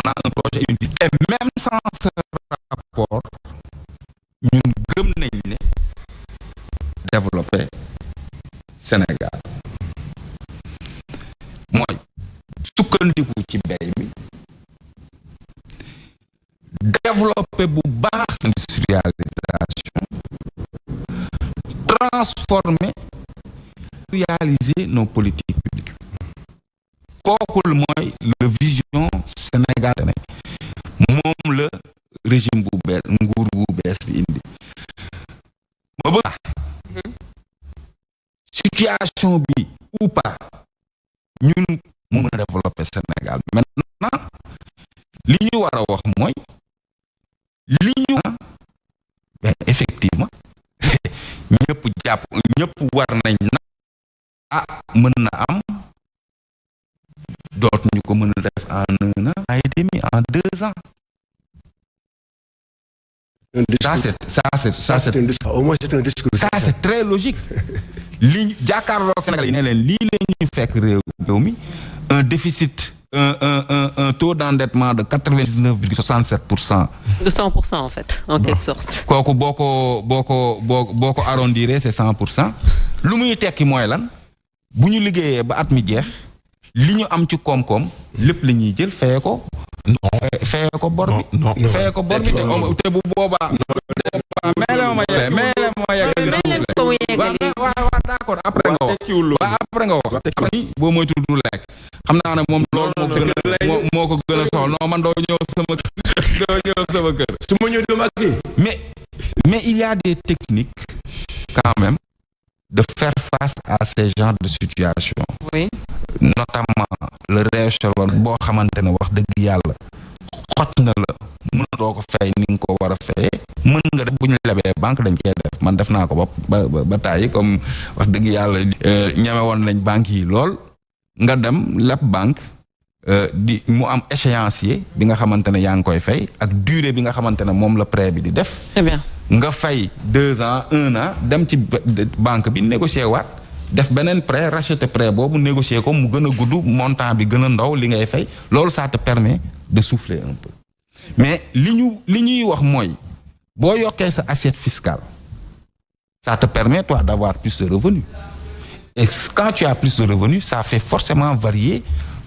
a un projet, une vie. Et même sans ce rapport, ñun gëm nañ ne développer Sénégal mooy sukkandiku ci mbéy mi, développer bu baax l'industrialisation, transformer, réaliser nos politiques publiques. kookul mooy le vision Sénégal ne moom la régime bu bees nguur bu bees bi indi. ma bëgg situation bi ou pas ñun mu mën a développer Sénégal. Maintenant li ñu war a wax mooy li ñu ben effectivement ñëpp jàpp ñëpp war nañ na mën na am doot ñu ko mën a def en 1 an et demi, en 2 ans. Ça c'est au moins c'est un discours. Ça c'est très logique. li jàkkaarloog Sénégal yi ne leen lii la ñuy fekk réew mi un déficit un taux d'endettement de 99,67%. De 100% en fait, en quelque sorte. kooku boo ko arrondiré c'est 100%. lu muy tekki mooy lan bu ñu liggéeyee ba at mi jeex li ñu am ci koom-koom lépp la ñuy jël fayee ko. fayee ko bor bi. fayee ko bor bi te bu boobaa. mais waaw d'accord après nga wax boo moytu du lekk xam naa ne moom loolu moo ko gën a soxla non man doo ñëw sama kër su ma ñëw dama kii mais il y a des techniques quand même de faire face à ces genres de situations. Oui. Notamment le rééchelon boo xamante ne wax dëgg yàlla xot na la mënatoo ko fay ni nga ko war a fayee mën nga def bu ñu lebee banque dañ koy def man def naa ko ba tàyyi comme wax dëgg yàlla ñeme woon lañ banque yi lool nga dem leb banque di mu am échéancier bi nga xamante ne yaa ngi koy fay ak durée bi nga xamante ne moom la prêt bi di def. Très bien. nga fay 2 ans 1 an dem ci banque bi négocier waat def beneen prêt racheter prêt boobu négocier ko mu gën a gudd montant bi gën a ndaw li ngay fay loolu ça te permet de souffler un peu mais li ñuy wax mooy boo yokkee sa assiette fiscale ça te permet toi d'avoir plus de revenus et quand tu as plus de revenus ça fait forcément varier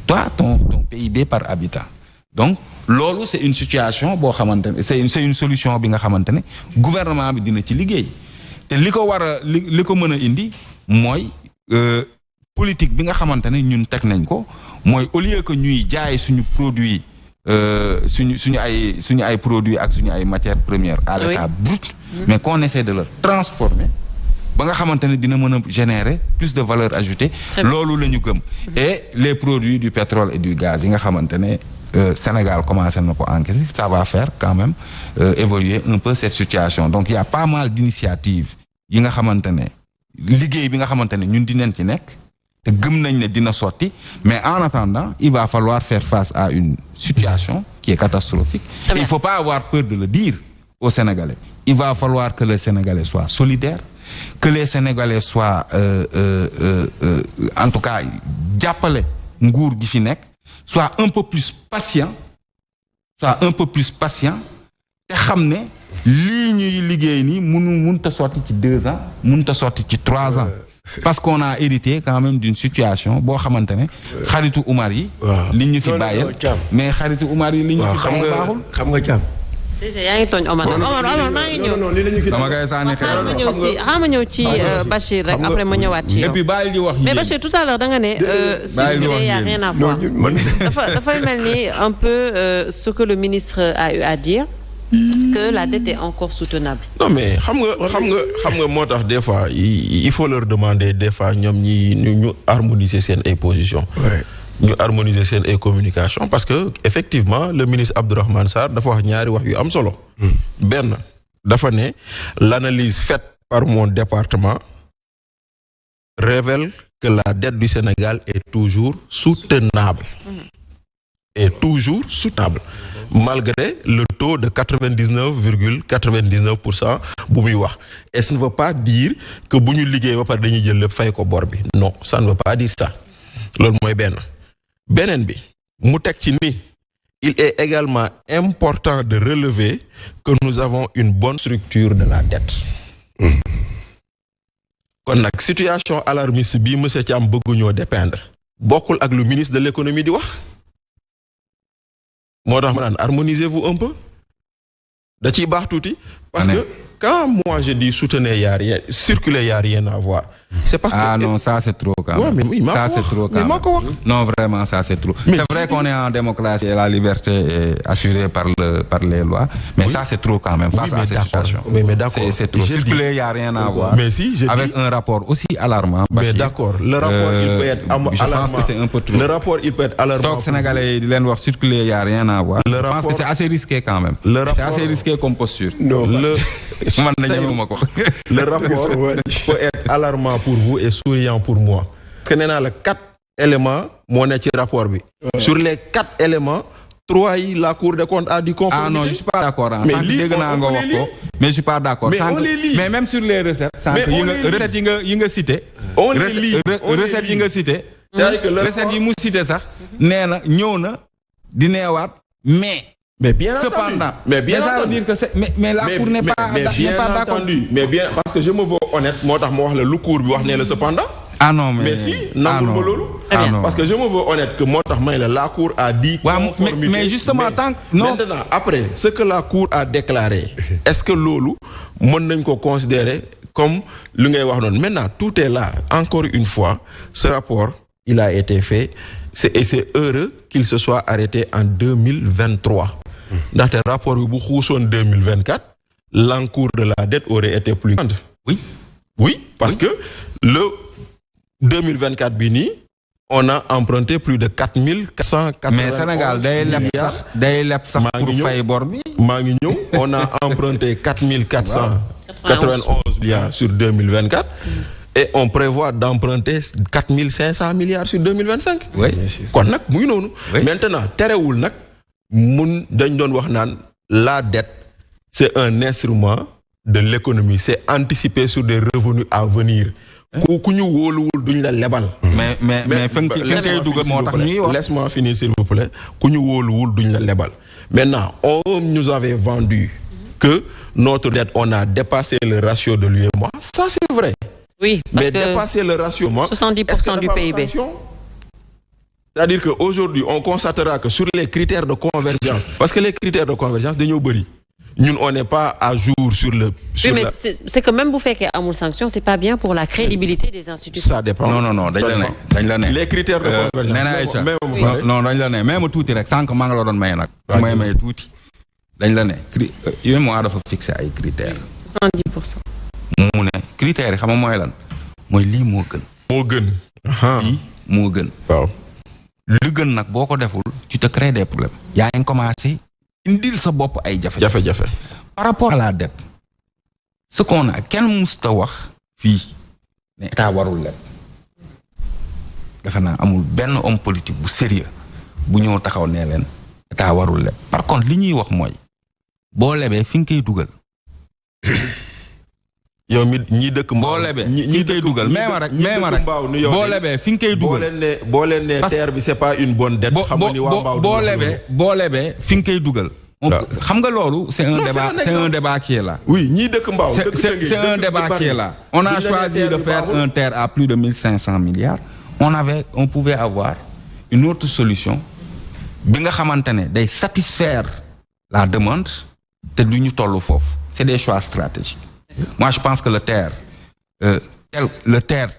toi ton PIB par habitant donc loolu c'est une situation boo xamante ne c'est une solution bi nga xamante ne gouvernement bi dina ci liggéey te li ko war a li ko mën a indi mooy politique bi nga xamante ne ñun teg nañ ko mooy au lieu que ñuy jaay suñu produit suñu ay produits ak suñu ay matières premières à l'état brut mais qu'on essaie de le transformer ba nga xamante ne dina mën a générer plus de valeur ajoutée loolu la ñu gëm et les produits du pétrole et du gaz yi nga xamante ne Sénégal commencé na ko encaisser ça va faire quand même évoluer un peu cette situation donc il y a pas mal d'initiatives yi nga xamante ne liggéey bi nga xamante ne ñun dinañ ci nekk te gëm nañ ne dina sotti mais en attendant il va falloir faire face à une situation qui est catastrophique et il faut pas avoir peur de le dire aux Sénégalais il va falloir que les Sénégalais soient solidaires que les Sénégalais soient en tout cas jàppale nguur gi fi nekk soit un peu plus patient te xam ne lii ñuy liggéey nii mënut a sotti ci 2 ans mënut a sotti ci 3 ans parce qu'on a hérité quand même d'une situation boo xamante ne xaritu Umar yi li ñu fi bàyyeel mais xaritu Umar yi li ñu fi bàyyeel baaxul xam nga Thiam yaa ngi tooñ Omar maa ngi ñëw dama koy sànni xeer ma ñëw ci Bachir rek après ma ñëwaat ci yow et puis bàyyi di wax mais Bachir tout à l'heure da nga ne y a rien à voir dafay mel ni un peu ce que le ministre a eu à dire que la dette est encore soutenable. Non mais xam nga moo tax des fois il faut leur demander des fois ñoom ñu harmoniser seen ay positions. ñu harmoniser seen ay communication parce que effectivement le ministre Abdourahmane Sarr dafa wax ñaari wax yu am solo. benn dafa ne l'analyse faite par mon département révèle que la dette du Sénégal est toujours soutenable. Malgré le taux de 99,99% bu muy wax et ça ne veut pas dire que bu ñu liggéey ba pare dañuy jël lépp fay ko bor bi non ça ne veut pas dire ça loolu mooy beneen bi mu teg ci ni il est également important de relever que nous avons une bonne structure de la dette. Kon nag situation alarmiste bi monsieur Thiam bëggu ñoo dépeindre bokkul ak lu ministre de l'économie di wax moo tax ma naan harmonisez-vous un peu da ciy baax tuuti parce que quand moi je dis soutenez y a rien circuler y a rien à voir. C'est parce que non, ça c'est trop quand même. Ouais, mais ça c'est trop quand même. Non, vraiment ça c'est trop. C'est vrai qu'on est en démocratie et la liberté est assurée par les lois, mais ça c'est trop quand même face à cette situation. Mais d'accord. C'est trop. Circuler, il y a rien à voir. Mais si avec un rapport aussi alarmant. Mais d'accord, le rapport il peut être alarmant. Je pense que c'est un peu trop. Le rapport il peut être alarmant. Donc Sénégalais di leen wax circuler, il y a rien à voir. Je pense que c'est assez risqué quand même. C'est assez risqué comme posture. Non. Le rapport peut être alarmant pour vous et souriant pour moi. Parce que nee naa la 4 éléments moo ne ci rapport bi. Sur les 4 éléments 3 yi la Cour des comptes a dit conformité. Ah non, je suis pas d'accord. Mais je suis pas d'accord. Mais même sur les recettes, recettes yi nga cité. On les lit. Recettes yi nga cité. Recettes yi mu cité sax nee na ñëw na di neewaat mais bien cependant, ça veut dire que mais la Cour n'est pas d'accord. Mais bien parce que je me veux honnête, moo tax ma wax la lu Cour bi wax ne la cependant. Ah non mais si nangul ma loolu. Parce que je me veux honnête que moo tax may la Cour a dit conformité. Mais justement tant que non. Maintenant après ce que la Cour a déclaré, est-ce que loolu mën nañ ko considérer comme lu ngay wax noonu. Maintenant tout est là. Encore une fois, ce rapport il a été fait et c'est heureux qu'il se soit arrêté en 2023. Ndaxte rapport bi bu xuusoon 2024 l'encours de la dette aurait été plus grande. Oui parce que le 2024 bi nii on a emprunté plus de 4480. Mais Sénégal day leb sax pour fay bor bi. maa ngi ñëw on a emprunté 4491 milliards sur 2024 et on prévoit d'emprunter 4500 milliards sur 2025. Oui. Kon nag muy noonu. Maintenant terewul nag mun dañ doon wax naan la dette c'est un instrument de l'économie, c'est anticiper sur des revenus à venir. ku ñu wóoluwul duñ la lebal. mais fi ngay dugal moo tax ñuy wax. Laisse-moi finir s'il vous plaît. ku ñu wóoluwul duñ la lebal. Maintenant on nous avait vendu que notre dette on a dépassé le ratio de l'UEMOA. Ça c'est vrai. Oui, parce mais que dépasser le ratio 70% du PIB. C'est-à-dire qu'aujourd'hui, on constatera que sur les critères de convergence, parce que les critères de convergence, dañoo bëri. Ñun, on n'est pas à jour sur le... Oui, mais c'est que même vous faites qu'il y a amul sanction, c'est pas bien pour la crédibilité des institutions. Ça dépend. Non, dañ la ne. Les critères de convergence. Non, dañ la ne. Même tuuti rek, sànq maa ngi la doon maye nag. Maye tuuti. Dañ la ne. UEMOA dafa fixé ay critères. 70%. mu ne critères yi xam nga mooy lan mooy lii moo gën. lii moo gën. waaw. lu gën nag boo ko deful tu te crées des problèmes. yaa ngi commencé indil sa bopp ay jafe-jafe. Par rapport à la dette ce qu'on a kenn musta wax fii ne état warul leb defe naa amul benn homme politique bu sérieux bu ñëw taxaw nee leen état warul leb. Par contre li ñuy wax mooy boo lebee fi nga koy dugal. yow mi ñi dëkk boo lebee ñi koy dugal mais ma rek boo lebee fi nga koy dugal boo leen ne terre bi c'est pas une bonne dette. xam nga ni waa Mbao boo lebee fi nga koy dugal. xam nga loolu c'est un débat qui est là. Oui ñi dëkk Mbao c'est un débat qui est là. On a choisi de faire un terre à plus de 1500 milliards. On pouvait avoir une autre solution bi nga xamante ne day satisfaire la demande te du ñu tollu foofu. C'est des choix stratégiques. Moi, je pense que le TER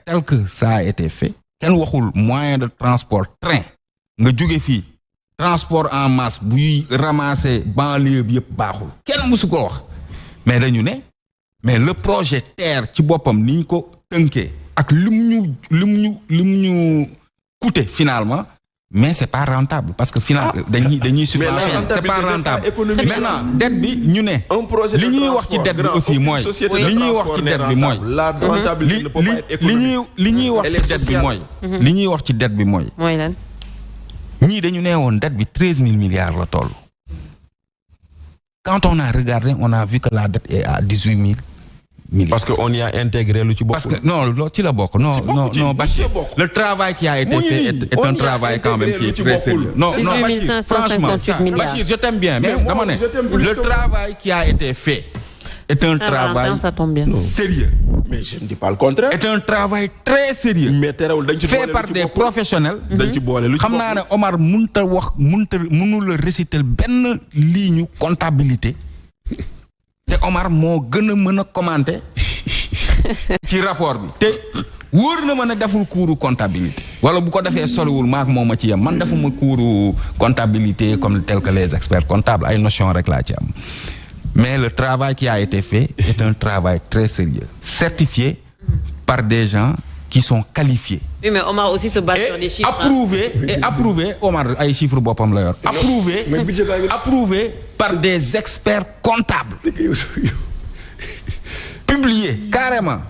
tel que ça a été fait, kenn waxul moyen de transport train nga jóge fii transport en masse buy ramasser banlieue bi yëpp baaxul kenn musu ko wax mais dañu ne mais le projet TER ci boppam ni ñu ko tënkee ak lim ñu coûter finalement. Mais c'est pas rentable parce que finalement dañuy subventionné c'est pas rentable. Maintenant dette bi ñu ne li ñuy wax ci dette bi aussi mooy li ñuy wax ci dette bi mooy li ñuy wax ci dette bi mooy li ñuy wax ci dette bi mooy lan ñii dañu nee woon dette bi 13 000 milliards la toll. Quand on a regardé on a vu que la dette est à 18 000 milliards. Parce qu'on y a intégré le Tibok. Parce que non, tu l'as beaucoup. Non, Bachir. Le travail qui a été fait est un travail quand même qui est très sérieux. Non, Bachir, franchement, Bachir, je t'aime bien, mais le travail qui a été fait est un travail sérieux. Mais je ne dis pas le contraire. Est un travail très sérieux. Fait par des professionnels. Xam naa ne Omar mënul réciter benn ligne comptabilité. te Omar moo gën a mën a commenter ci rapport bi te wóor na ma ne deful cours comptabilité wala bu ko defee soliwul maak moom a ci yem man defuma cours comptabilité comme tel que les experts comptables ay notion rek laa ci am mais le travail qui a été fait est un travail très sérieux certifié par des gens qui sont qualifiés. Oui, mais Omar aussi se base sur des chiffres. Approuvé Omar ay chiffres boppam la yor. Approuvé par des experts comptables. Publié carrément.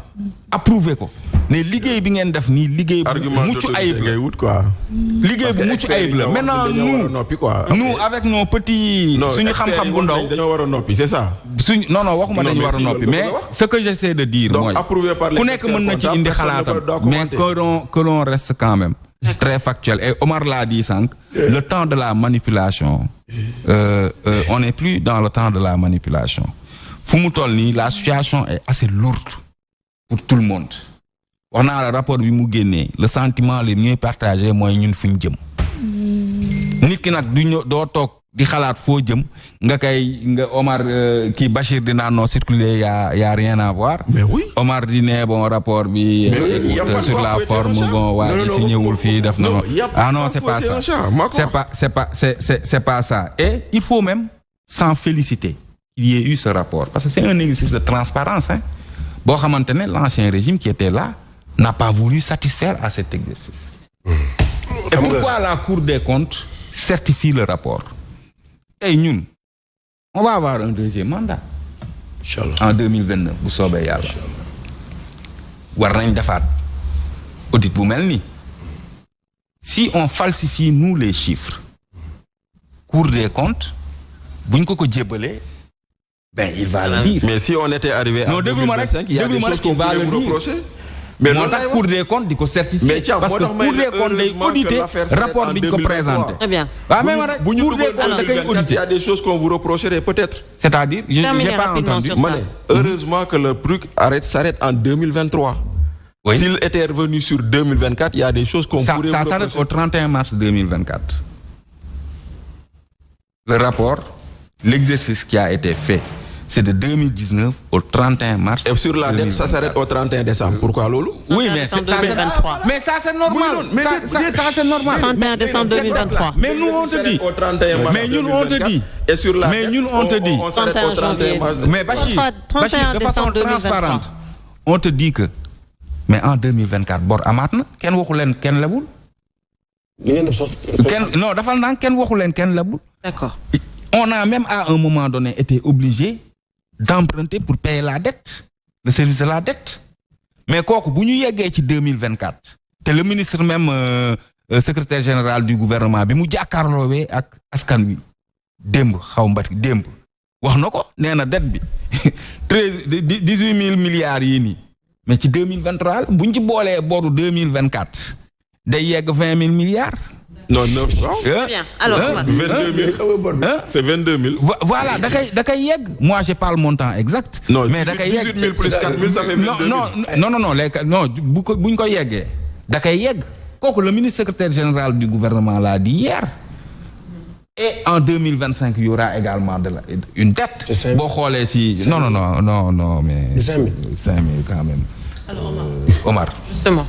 Approuvé ko. Ne liggéey bi ngeen def nii liggéey bu mucc ayib la. Liggéey bu mucc ayib la. Maintenant nous avec nos petits suñu xam-xam bu ndaw dañoo war a noppi c'est ça. Non waxuma dañu war a noppi mais ce que j'essaie de dire mooy ku nekk mën na ci indi xalaatam mais que l'on reste quand même très factuel et Omar l'a dit sànq le temps de la manipulation on n'est plus dans le temps de la manipulation fu mu toll nii la situation est assez lourde pour tout le monde. wax naa la rapport bi mu génnee le sentiment le mieux partagé mooy ñun fu ñu jëm. nit ki nag doo toog di xalaat foo jëm nga Omar kii Bachir di naan non circuler y a rien à voir. mais oui Omar di ne bon rapport bi. sur la forme bon waa ji si ñëwul fii def na ah non c'est pas ça c'est pas ça et il faut même s'en féliciter qu'il y ait eu ce rapport parce que c'est un exercice de transparence hein boo xamante ne l'ancien régime qui était là n'a pas voulu satisfaire à cet exercice. Et pourquoi la Cour des comptes certifie le rapport? Et ñun on va avoir un deuxième mandat. Inch'Allah. En 2029 bu soobee yàlla. war nañ defaat audit bu mel nii. Si on falsifie nous les chiffres. Cour des comptes buñ ko jébbalee ben il va le dire. Mais si on était arrivé à 2025, il y a des choses qu'on pourrait vous reprocher. Mais moo tax Cour des comptes di ko certifier parce que Cour des comptes day auditer rapport bi ñu ko présenté. Très bien. waaw même rek Cour des comptes da koy auditer. Il y a des choses qu'on vous reprocherait peut-être. C'est-à-dire j'ai pas entendu. Heureusement que le truc s'arrête en 2023. Oui. S'il était revenu sur 2024, il y a des choses qu'on pourrait vous reprocher. Ça s'arrête au 31 mars 2024. Le rapport, l'exercice qui a été fait, c'est de 2019 au 31 mars. Et sur la dette, ça s'arrête au 31 décembre. Pourquoi Lolo? Oui, mais ça c'est normal. Ça c'est normal. 31 décembre 2023. Mais nous on te dit. Mais nous on te dit. Et sur la mais ñun on te dit. On s'arrête au 31 mars. Mais Bachir, de façon transparente, on te dit que mais en 2024 bor amaat na kenn waxu leen kenn lebul. Non dafal naan kenn waxu leen kenn lebul. D'accord. On a même à un moment donné été obligé d'emprunter pour payer la dette, le service de la dette. Mais kooku bu ñu yeggee ci 2024 te le ministre même secrétaire général du gouvernement bi mu jàkkaarloowee ak askan wi démb wax na ko nee na dette bi 18 000 milliards yii nii mais ci 2023 bu ñu ci boolee boru 2024 day yegg 20 000 milliards. Non. Très bien. Alors, 22 000. C'est 22 000. Voilà, da kay yegg. Moi, j'ai pas le montant exact. Non, mais da kay yegg. 18 000 plus 4 000, ça fait 22 000. Non, bu ñu ko yeggee da kay yegg. Kooku le ministre secrétaire général du gouvernement l'a dit hier. Et en 2025, il y aura également une dette. Boo xoolee ci non, mais 5 000 quand même. Alors, Omar. Justement.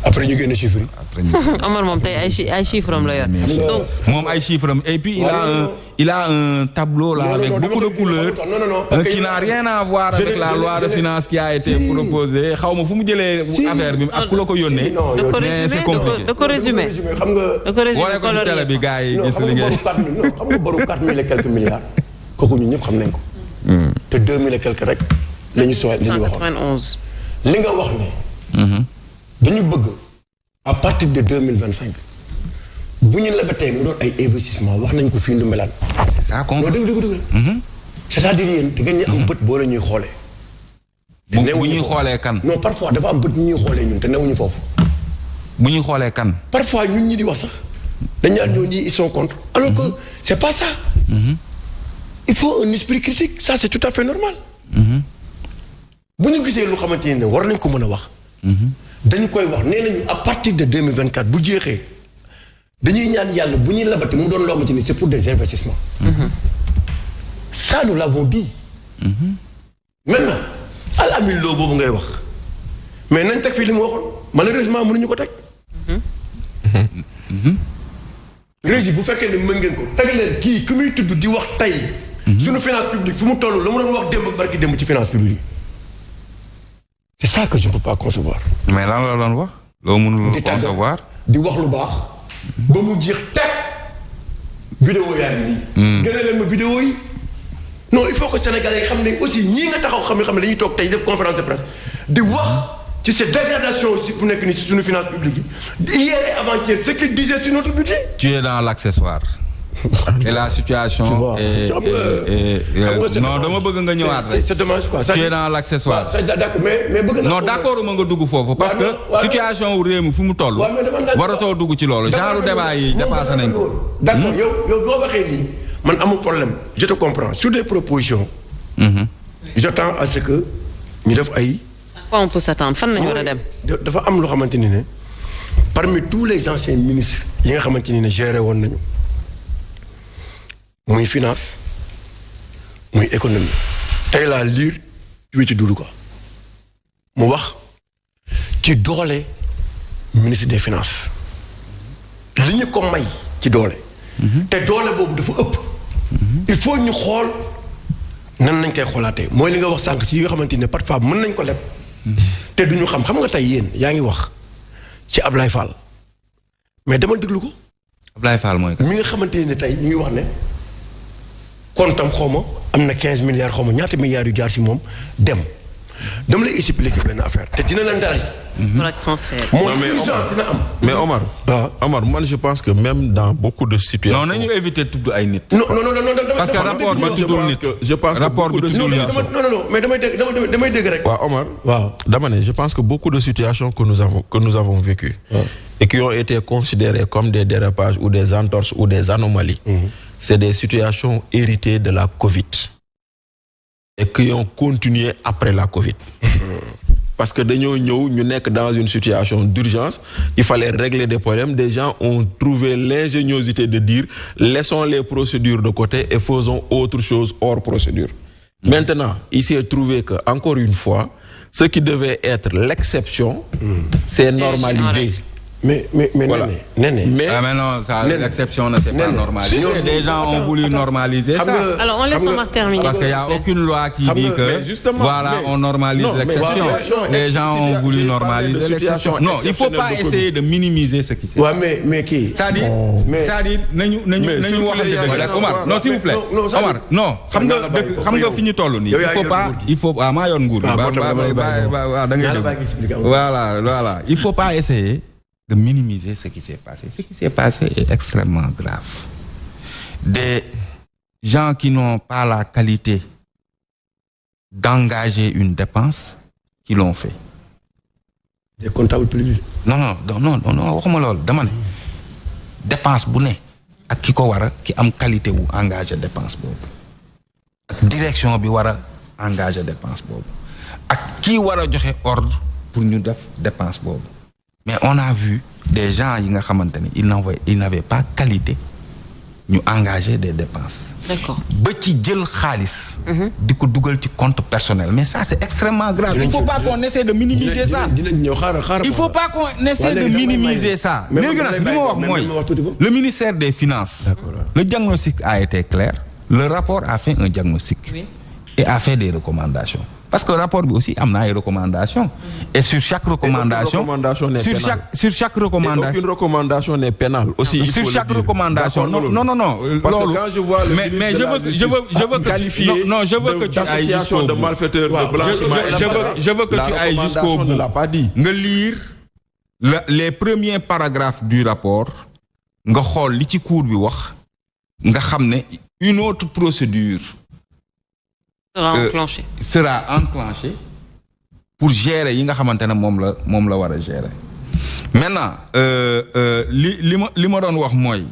Après ñu génne chiffres yi. Omar moom tey ay chiffres am la yor. Donc moom ay chiffres am et puis il a un tableau là avec beaucoup de couleurs. Qui n'a rien à voir avec la loi de finances qui a été proposée xaw ma fu mu jëlee affaire bi ak ku la ko yónnee. mais c'est compliqué. da ko résumé xam nga. wane ko ci télé bi gars yi gis li ngay. xam nga boru 4 000 et quelques milliards. kooku ñun ñëpp xam nañ ko. te 2 000 et quelques rek. la ñu waxoon 191. li nga wax ne. dañu bëgg à partir de 2025 bu ñu lebatee mu doon ay investissement wax nañ ko fii Ndoumbelane. c'est ça qu'on dëgg c'est-à-dire yéen da ngeen ñu am bët boo la ñuy xoolee. bu ñuy xoolee kan. non parfois dafa am bët ñu ñuy xoolee ñun te newuñu foofu. bu ñuy xoolee kan. parfois ñun ñi di wax sax dañu naan ñoo ñii ils sont contre alors que c'est pas ça. il faut un esprit critique ça c'est tout à fait normal. bu ñu gisee lu xamante ne war nañ ko mën a wax. dañu koy wax nee nañu à partir de 2024 bu jeexee dañuy ñaan yàlla bu ñuy labati mu doon loo xamante ni c'est pour des investissements. ça nous l'avons dit. maintenant Al-Amine Lo boobu ngay wax mais nañ teg fii li mu waxoon malheureusement mënuñu ko teg. Régis bu fekkee ne mën ngeen ko teg leen kii ku muy tudd di wax tey. suñu finance publique fu mu toll la mu doon wax démb barki démb ci finance publique. c'est ça que je ne peux pas concevoir. mais lan la doon wax. loo mënul concevoir. di wax lu baax. ba mu jeex teg. vidéo yaa ngi nii. gën a leen ma vidéo yi. non il faut que Sénégalais yi xam ne aussi ñii nga taxaw xam ne dañuy toog tey def conférence de presse di wax ci cette dégradation aussi fu nekk nii ci suñu finance publique yi. hier et avant-hier ce qu'ils disaient sur notre budget. tu es dans l'accessoire. et la situation. non dama bëgg nga ñëwaat rek. c'est dommage quoi. tu es dans l'accessoire. d'accord mais bëgg na. non d'accord ma nga dugg foofu. parce que situation wu réew mi fu mu toll. waratoo dugg ci loolu genre débat yi dépassé nañ ko. d'accord yow boo waxee nii man amul problème je te comprends sur des propositions. j'attends à ce que ñu def ay. quoi on peut s'attendre fan nañu war a dem. dafa am loo xamante ni ne parmi tous les anciens ministres yi nga xamante ni ne géré woon nañu. muy finance muy économie tey laa lire tuuti Doudou Ka mu wax ci doole ministre des finances li ñu ko may ci doole. te doole boobu dafa ëpp. il faut ñu xool nan nañ koy xoolaatee mooy li nga wax sànq si yi nga xamante ne parfois mën nañ ko leb. te duñu xam nga tey yéen yaa ngi wax ci Ablaye Fall mais demal déglu ko. Ablaye Fall mooy mi nga xamante ne tey ñu ngi wax ne. kontam xaw ma am na 15 milliards xaw ma ñaata milliards yu jaar ci moom dem dama lay expliquer benn affaire te dina la ndar. pour le transfert. mais Omar. Omar man je pense que même dans beaucoup de situations. non nañu éviter tudd ay nit. non parce que rapport bi tuddul nit. je pense que rapport bi tuddul nit. non mais damay dégg rek. waaw Omar. waaw dama ne je pense que beaucoup de situations que nous avons vécues. et qui ont été considérées comme des dérapages ou des entorses ou des anomalies. C'est des situations héritées de la Covid et qui ont continué après la Covid. Parce que dañoo ñëw ñu nekk dans une situation d'urgence, il fallait régler des problèmes. Des gens ont trouvé l'ingéniosité de dire laissons les procédures de côté et faisons autre chose hors procédure. Maintenant, il s'est trouvé que, encore une fois, ce qui devait être l'exception, c'est normalisé. Mais voilà. Mais non, ça, l'exception ne s'est pas normalisée. Des gens ont voulu normaliser ça. Alors on laisse Omar terminer. Parce qu'il n'y a aucune loi qui dit que voilà, on normalise l'exception. Les gens ont voulu normaliser l'exception. Non, il ne faut pas essayer de minimiser ce qui s'est passé. mais qui c'est-à-dire, Omar, non, s'il vous plaît. Omar, non, il faut pas, voilà, il ne faut pas essayer de minimiser ce qui s'est passé. Ce qui s'est passé est extrêmement grave. Des gens qui n'ont pas la qualité d'engager une dépense, qui l'ont fait. Des comptables privés. Non, waxuma loolu dama ne dépense bu ne ak ki ko war a ki am qualité wu engager dépense boobu ak direction bi war a engager dépense boobu ak kii war a joxe ordre pour ñu def dépense boobu. Mais on a vu des gens yi nga xamante ne ils n'avaient pas qualité ñu engager des dépenses. D'accord. ba ci jël xaalis. di ko dugal ci compte personnel mais ça c'est extrêmement grave. Il faut pas qu'on essaie de minimiser ça. Il faut pas qu'on essaie de minimiser ça. léegi nag li ma wax mooy le ministère des Finances. Le diagnostic a été clair. Le rapport a fait un diagnostic. Oui. Et a fait des recommandations. Parce que le rapport aussi a des recommandations. Et sur chaque recommandation, sur chaque recommandation, aucune recommandation n'est pénale. Aussi, sur chaque recommandation, non. Parce que quand je vois le mais je veux qualifier, non, je veux que tu ailles jusqu'au bout. Je veux que tu ailles jusqu'au bout. Nga lire les premiers paragraphes du rapport, nga xol li ci cour bi wax, nga xamné une autre procédure sera enclenchée pour gérer yi nga xamante ne moom la war a gérer maintenant li ma doon wax mooy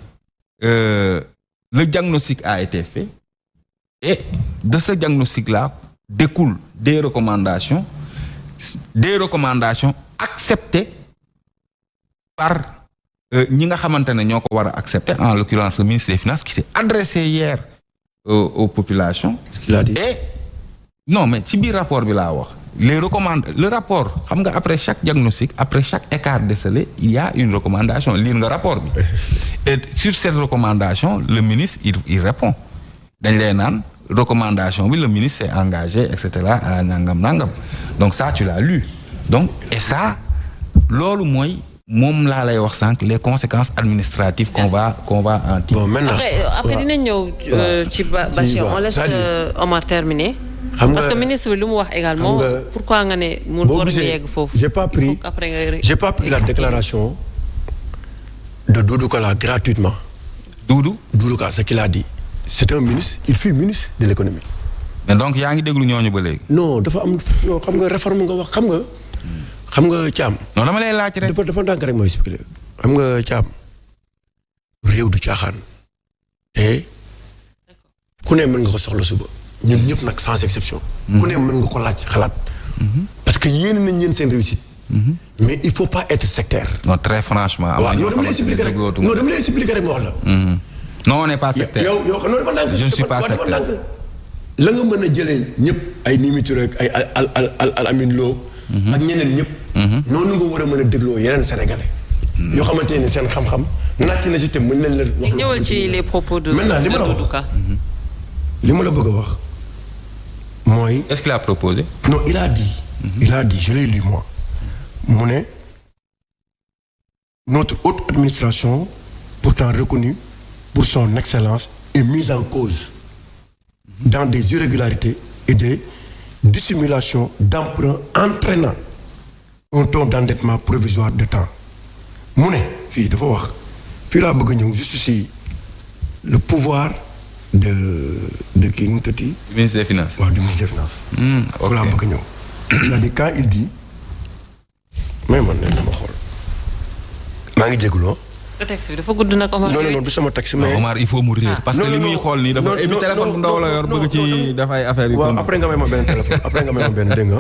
le diagnostic a été fait et de ce diagnostic là découlent des recommandations acceptées par ñi nga xamante ne ñoo ko war a accepter en l'occurrence le ministre des Finances qui s'est adressé hier aux populations. Qu'est-ce qu'il a dit? Et non mais ci biir rapport bi laa wax le rapport xam nga après chaque diagnostic après chaque écart décelé il y a une recommandation lire nga rapport bi et sur cette recommandation le ministre il répond dañ lay naan recommandation bi le ministre s'est engagé et cetera à nangam donc ça tu l'as lu donc et ça loolu mooy moom laa lay wax sànq les conséquences administratives qu'on va en tirer. Bon maintenant après dinañ ñëw ci Bachir on laisse Omar terminer. Parce que ministre bi lu mu wax également pourquoi nga ne mu war a yegg foofu. j'ai pas pris la déclaration de Doudou Ka gratuitement. Doudou Ka ce qu'il a dit c'est un ministre il fut ministre de l'économie. mais donc yaa ngi déglu ñooñu ba léegi. non dafa am xam nga réforme nga wax xam nga Thiam. non dama lay laaj rek. dafa ndànk rek mooy expliqué xam nga Thiam réew du caaxaan te ku ne mën nga ko soxla suba ñun ñëpp nag sans exception. ku ne mën nga ko laaj xalaat. parce que yéen nañ leen seen réussite. mais il faut pas être sectaire. non très franchement. waaw non dama lay expliqué rek ma wax la. non on n'est pas sectaire. yow non dafa ndànk. je ne suis pas sectaire. la nga mën a jëlee ñëpp ay Mimi Touré ak ay Al Amin Lo. ak ñeneen ñëpp. noonu nga war a mën a dégloo yeneen sénégalais. yoo xamante ne seen xam-xam nàcc na si te mën nañ la wax. ñëwal ci les propos de maintenant li ma la bëgg a wax mooy. est-ce qu'il a proposé. non il a dit. je l'ai lu moi. mu ne notre haute administration pourtant reconnue pour son excellence est mise en cause dans des irrégularités et des dissimulations d'emprunt entraînant un taux d'endettement provisoire de temps mu ne fii dafa wax fii laa bëgg a ñëw juste si le pouvoir de kii nu mu tëddee. du ministre des Finances. waaw du ministre des Finances. ok fii laa bëgg a ñëw. c'est-à-dire quand il dit mais man nee na ma xool maa ngi jégalu. sa texte bi dafa gudd nag Omar. non du sama texte mais. Omar il faut mu réer parce que li muy xool nii dafa. non téléphone bu ndaw la yor bëgg ci dafay affaire yu. waaw après nga may ma benn téléphone après nga may ma benn dégg nga.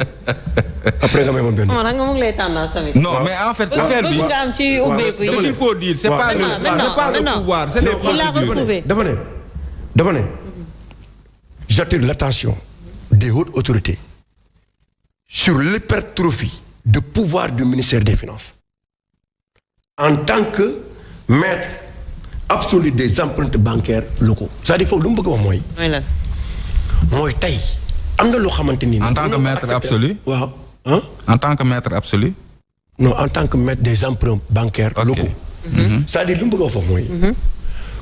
après nga may ma benn. Omar nga mu ngi lay tendance tamit. non mais en fait affaire bi. nga am ci ubbeeku yi. ce qu'il faut dire c'est pas le pouvoir c'est les procédures. dafa ne j'attire l'attention des hautes autorités sur l'hypertrophie de pouvoir du ministère des Finances en tant que maître absolu des emprunts bancaires locaux. c'est-à-dire foofu lu mu bëgg a wax mooy. mooy tey am na loo xamante ni. en tant que maître absolu. waaw en tant que maître absolu. non en tant que maître des emprunts bancaires locaux. c'est-à-dire lu mu bëgg a wax foofu mooy.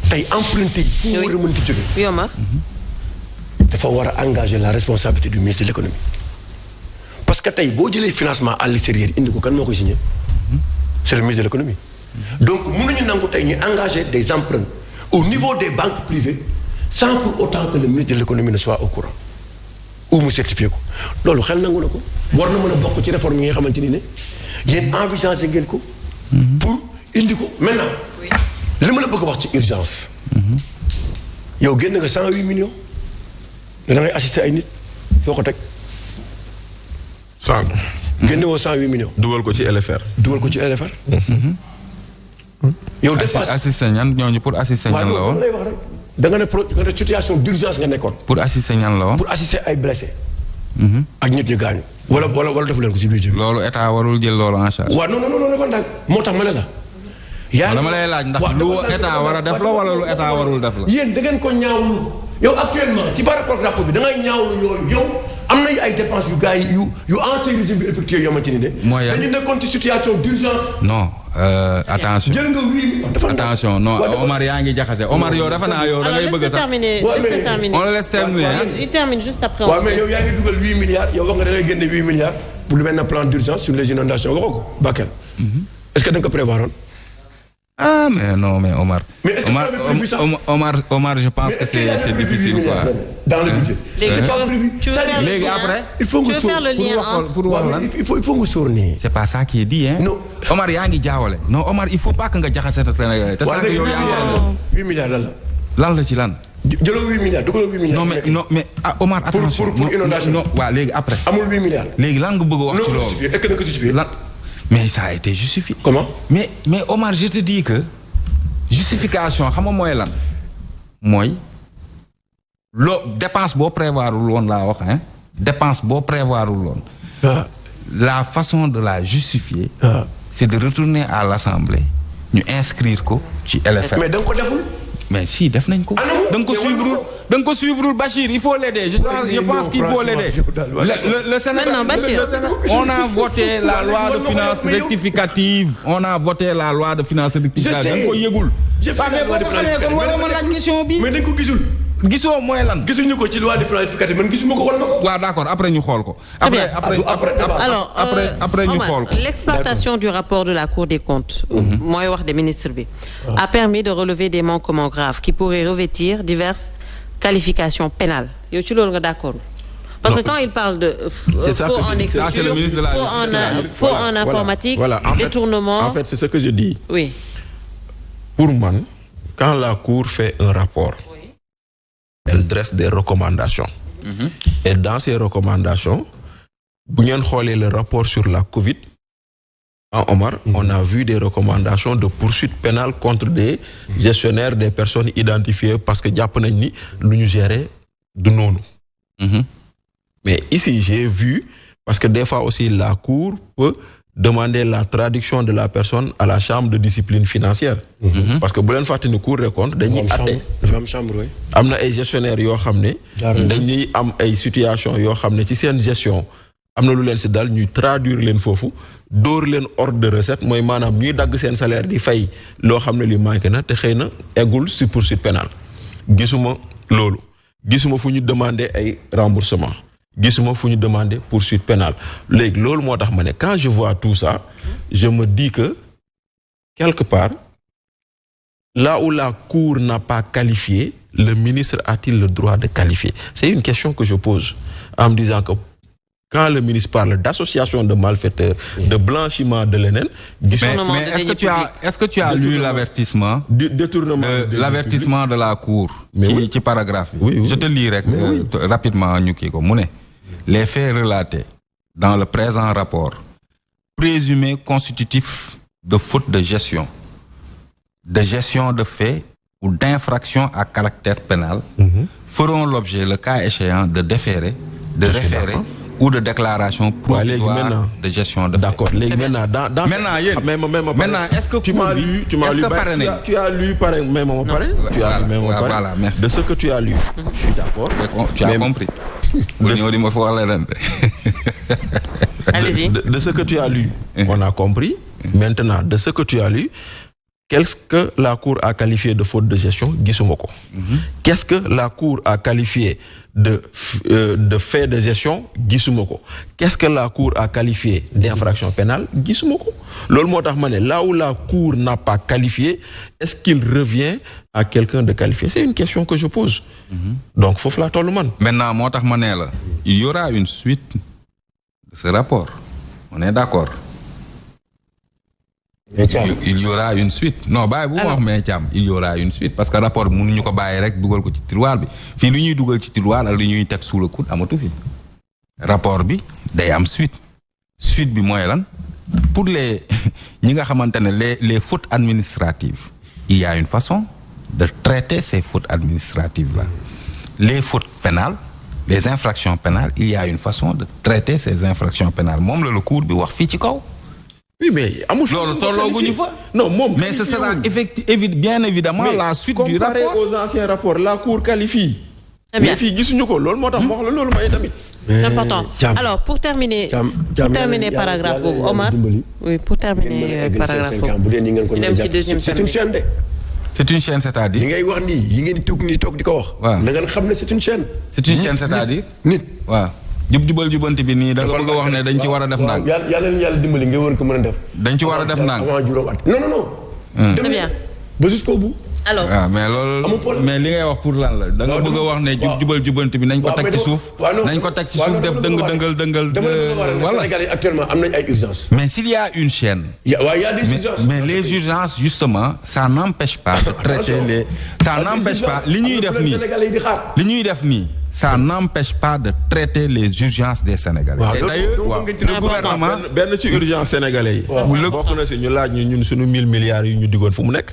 tey emprunté yi fu mu war a mënti jóge. Yoma. dafa war a engager la responsabilité du ministre de l'économie. parce que tey boo jëlee financement à l'extérieur indi ko kan moo koy signé. c'est le ministre de l'économie. donc mënuñu nangu tey ñu engager des emprunts au niveau des banques privées sans pour autant que le ministre de l'économie ne soit au courant ou mu certifié ko loolu xel nangu na ko war na mën a bokk ci réforme yi nga xamante ni ne yéen envisagé ngeen ko pour indi ko maintenant li ma la bëgg a wax ci urgence yow génn nga 108 millions da ngay assister ay nit foo ko teg génne woo 108 millions dugal ko ci LFR yow dépasse assister ñan ñooñu pour assister ñan la woon. lay wax rek da nga ne situation d'urgence nga nekkoon. pour assister ñan la woon. pour assister ay blessés. ak ñit ñu gaañu. wala defu leen ko ci biir loolu état warul jël loolu en charge. waaw non dafa ndànk moo tax ma ne la. yaa dama lay laaj ndax lu état war a def la wala lu état warul def la. yéen da ngeen ko ñaawlu yow actuellement ci par rapport rapport bi da ngay ñaawlu yooyu yow am na ay dépenses yu gars yi yu ancien régime bi effectué yoo xamante ni ne. mooy dañu nekkoon ci situation d'urgence. non attention. jël nga 8 attention non Omar yaa ngi jaxase Omar yow dafa naa yow da ngay bëgg sax. on le laisse terminer. il termine juste après. waaw mais yow yaa ngi dugal 8 milliards yow wax nga da ngay génne 8 milliards pour lu mel ne plan d'urgence sur les inondations waxoo ko Bakel. est-ce que da nga ko prévoir woon. Ah, mais non, mais Omar. Mais est-ce que vous avez prévu ça? Omar, je pense que c'est difficile, quoi. Dans le budget. C'est pas prévu. Léegi après. Il faut que faire le lien entre. Pour wax lan. Il faut que sourner. C'est pas ça qui est dit, hein. Non. Omar yaa ngi jaawale. Non, Omar, il faut pas que nga jaxase Sénégalais. Te sànq yow yaa ngi 8 milliards là. lan la ci lan. jëloo 8 milliards dugaloo 8 milliards. Non mais Omar attention. pour inondation. Non, waaw léegi après. amul 8 milliards. léegi lan nga bëgg a wax ci loolu. Est-ce que da nga ko justifié? Lan mais ça a été justifié. Comment? Mais Omar, je te dis que justification xam nga mooy lan. mooy dépense boo prévoirul woon laa wax hein. Dépense boo prévoirul woon. La façon de la justifier. C'est de retourner à l'Assemblée. ñu inscrire ko ci LFR. Mais da nga ko deful. Mais si def nañ ko. da nga ko suivre Bachir il faut l'aider. Je pense qu'il faut l'aider. Le Sénégal, on a voté la loi de finances rectificative. Da nga ko yëgul. Mais dañ ko gisul. gisoo mooy lan. gisuñu ko ci loi de finances rectificative man gisuma ko wala ko. waaw d'accord après ñu xool ko. après ñu xool ko. L'exploitation du rapport de la Cour des comptes. mooy wax des ministres bi. a permis de relever des manquements graves qui pourraient revêtir diverses qualifications pénales yow ci loolu nga d'accord. Parce que quand il parle de faux en écriture, c'est le ministre de la Justice. Faux en informatique, détournement. En fait, c'est ce que je dis. Oui. Pour moi, quand la Cour fait un rapport, elle dresse des recommandations. Et dans ces recommandations, bu ngeen xoolee le rapport sur la Covid, Omar, on a vu des recommandations de poursuite pénale contre des gestionnaires, des personnes identifiées parce que jàpp nañ ni lu ñu gérer du noonu. Mais ici, j'ai vu, parce que des fois aussi la Cour peut demander la traduction de la personne à la chambre de discipline financière. Parce que bu leen fàtte ni Cour des comptes dañuy atte. am na ay gestionnaires yoo xam ne. dañuy am ay situations yoo xam ne ci seen gestion am na lu leen si dal ñuy traduire leen foofu dóor leen ordre de recette mooy maanaam ñuy dagg seen salaire di fay loo xam ne li manqué na te xëy na eggul si poursuite pénale. gisuma loolu gisuma fu ñu demander ay remboursement. gisuma fu ñu demander poursuite pénale léegi loolu moo tax ma ne quand je vois tout ça je me dis que quelque part là où la Cour n'a pas qualifié le ministre a-t-il le droit de qualifier? C'est une question que je pose en me disant que quand le ministre parle d'association de malfaiteurs, de blanchiment de leneen. Mais est-ce que tu as lu l'avertissement? Détournement l'avertissement de la Cour. ci paragraphe. Oui. Je te lis rek rapidement ñu kii ko mu ne. Les faits relatés dans le présent rapport présumés constitutifs de faute de gestion de faits ou d'infraction à caractère pénal feront l'objet, le cas échéant, de référé ou de déclaration provisoire de gestion de faits. D'accord. Maintenant, est-ce que tu as lu Voilà, merci. De ce que tu as lu, je suis d'accord. Tu as compris. Allez-y. De ce que tu as lu, on a compris. Maintenant, de ce que tu as lu, qu'est-ce que la Cour a qualifié de faute de gestion? Gisumoko. Qu'est-ce que la Cour a qualifié de fait de gestion? Gisumoko. Qu'est-ce que la Cour a qualifié d'infraction pénale? Gisumoko. Loolu moo tax ma ne là où la Cour n'a pas qualifié, est-ce qu'il revient à quelqu'un de qualifier? C'est une question que je pose. Donc foofu laa tollu man. Maintenant moo tax ma ne la il y aura une suite de ce rapport. On est d'accord. Il y aura une suite. Non bàyyi bu ma wax mais Thiam il y aura une suite parce que rapport bi mënuñu ko bàyyi rek dugal ko ci tiroir bi fii lu ñuy dugal ci tiroir ak lu ñuy teg sous le coude amatu fi. Rapport bi day am suite bi mooy lan pour les ñi nga xamante ne les fautes administratives il y a une façon de traiter ces fautes administratives là. Les fautes pénales, les infractions pénales, il y a une façon de traiter ces infractions pénales moom la cour bi wax fii ci kaw. Oui, mais non, mais ce sera bien évidemment la suite du rapport. Comparé aux anciens rapports, la Cour qualifie. Très bien. Mais fii gisuñu ko loolu moo tax wax la loolu may tamit. C'est important. Alors pour terminer paragraphe boobu Omar. Oui, pour terminer paragraphe boobu. C'est une chaîne de. C'est une chaîne, c'est-à-dire. li ngay wax nii yi ngeen toog di ko wax. waaw na ngeen xam ne c'est une chaîne. C'est une chaîne, c'est-à-dire. nit waaw. jubal jubanti bi nii da nga bëgg a wax ne dañ ci war a def ndànk. yàlla dimbali nga war ko mën a def. dañ ci war a def ndànk. avant juróom at non Très bien. ba jusqu'au bout. alors mais loolu mais li ngay wax pour lan la da nga bëgg a wax ne jubal jubanti bi nañ ko teg ci suuf. nañ ko teg ci suuf def dëngal. voilà Sénégal yi actuellement am nañ ay urgences. mais s'il y a une chaîne. y a des urgences. mais les urgences justement ça n'empêche pas de traiter les. ça n'empêche pas li ñuy def nii. ça n'empêche pas de traiter les urgences des Sénégalais. et d'ailleurs le gouvernement benn ci urgence sénégalais yi. bokk na si ñu laaj ñun suñu 1000 milliards yu ñu diggoon fu mu nekk.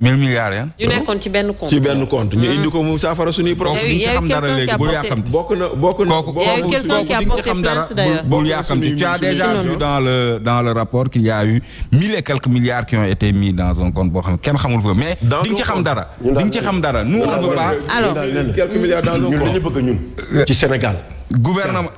1000 milliards yan. yu nekkoon ci benn compte. ci benn compte ñu indi ko mu saafara suñuy problème. di nga ci xam dara léegi bul yàkkamti. bokk na kooku di nga ci xam dara bul yàkkamti. tu as déjà vu dans le rapport qu'il y a eu 1000 et quelques milliards qui ont été mis dans un compte boo xam ne kenn xamul fa mais. di nga ci xam dara. di nga ci xam dara nous on ne veut pas. alors quelques milliards dans un compte ñun dañu bëgg ñun. ci Sénégal. gouvernement